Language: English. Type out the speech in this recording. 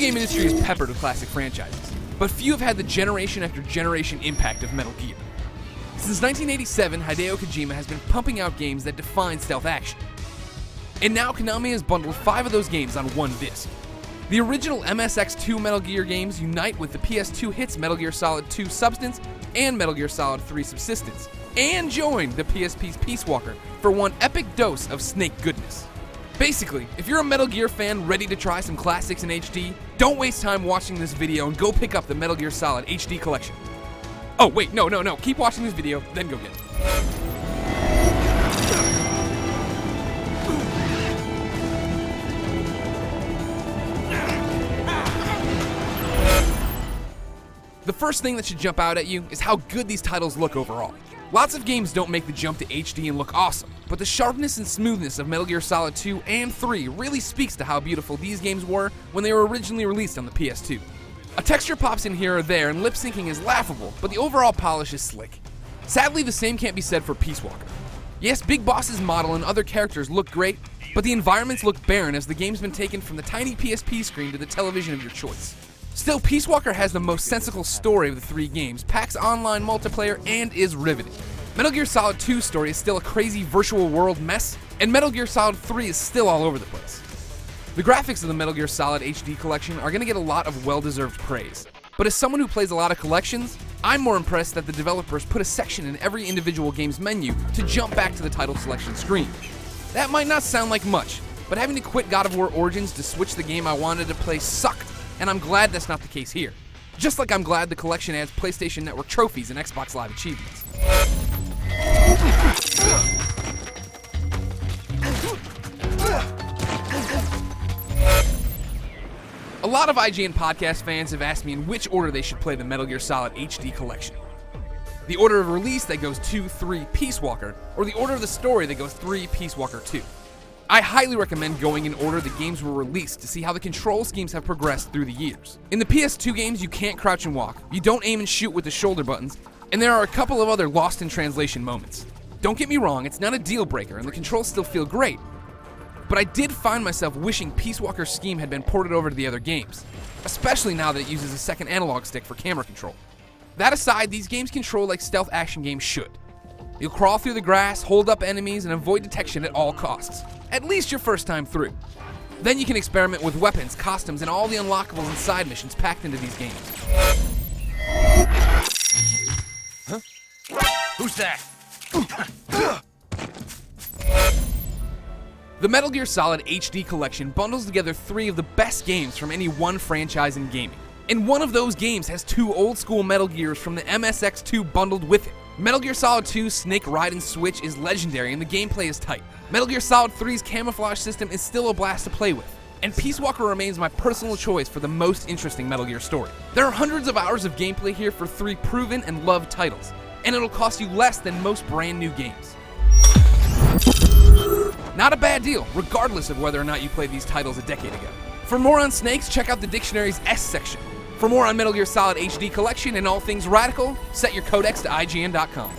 game industry is peppered with classic franchises, but few have had the generation after generation impact of Metal Gear. Since 1987, Hideo Kojima has been pumping out games that define stealth action. And now Konami has bundled 5 of those games on one disc. The original MSX2 Metal Gear games unite with the PS2 hits Metal Gear Solid 2 Substance and Metal Gear Solid 3 Subsistence, and join the PSP's Peace Walker for one epic dose of Snake goodness. Basically, if you're a Metal Gear fan ready to try some classics in HD, don't waste time watching this video and go pick up the Metal Gear Solid HD collection. Oh wait, no, keep watching this video, then go get it. The first thing that should jump out at you is how good these titles look overall. Lots of games don't make the jump to HD and look awesome, but the sharpness and smoothness of Metal Gear Solid 2 and 3 really speaks to how beautiful these games were when they were originally released on the PS2. A texture pops in here or there and lip syncing is laughable, but the overall polish is slick. Sadly, the same can't be said for Peace Walker. Yes, Big Boss's model and other characters look great, but the environments look barren as the game's been taken from the tiny PSP screen to the television of your choice. Still, Peace Walker has the most sensical story of the 3 games, packs online multiplayer, and is riveting. Metal Gear Solid 2's story is still a crazy virtual world mess, and Metal Gear Solid 3 is still all over the place. The graphics of the Metal Gear Solid HD collection are going to get a lot of well-deserved praise, but as someone who plays a lot of collections, I'm more impressed that the developers put a section in every individual game's menu to jump back to the title selection screen. That might not sound like much, but having to quit God of War Origins to switch the game I wanted to play sucked, and I'm glad that's not the case here. Just like I'm glad the collection adds PlayStation Network trophies and Xbox Live achievements. A lot of IGN podcast fans have asked me in which order they should play the Metal Gear Solid HD collection. The order of release that goes 2, 3, Peace Walker, or the order of the story that goes 3, Peace Walker 2. I highly recommend going in order the games were released to see how the control schemes have progressed through the years. In the PS2 games, you can't crouch and walk, you don't aim and shoot with the shoulder buttons, and there are a couple of other lost in translation moments. Don't get me wrong, it's not a deal breaker, and the controls still feel great, but I did find myself wishing Peace Walker's scheme had been ported over to the other games, especially now that it uses a second analog stick for camera control. That aside, these games control like stealth action games should. You'll crawl through the grass, hold up enemies, and avoid detection at all costs. At least your first time through. Then you can experiment with weapons, costumes, and all the unlockables and side missions packed into these games. Huh? Who's that? The Metal Gear Solid HD collection bundles together 3 of the best games from any one franchise in gaming. And one of those games has 2 old-school Metal Gears from the MSX2 bundled with it. Metal Gear Solid 2's Snake Ride and Switch is legendary and the gameplay is tight. Metal Gear Solid 3's camouflage system is still a blast to play with. And Peace Walker remains my personal choice for the most interesting Metal Gear story. There are hundreds of hours of gameplay here for 3 proven and loved titles, and it'll cost you less than most brand new games. Not a bad deal, regardless of whether or not you played these titles a decade ago. For more on Snakes, check out the dictionary's S section. For more on Metal Gear Solid HD Collection and all things radical, set your codex to IGN.com.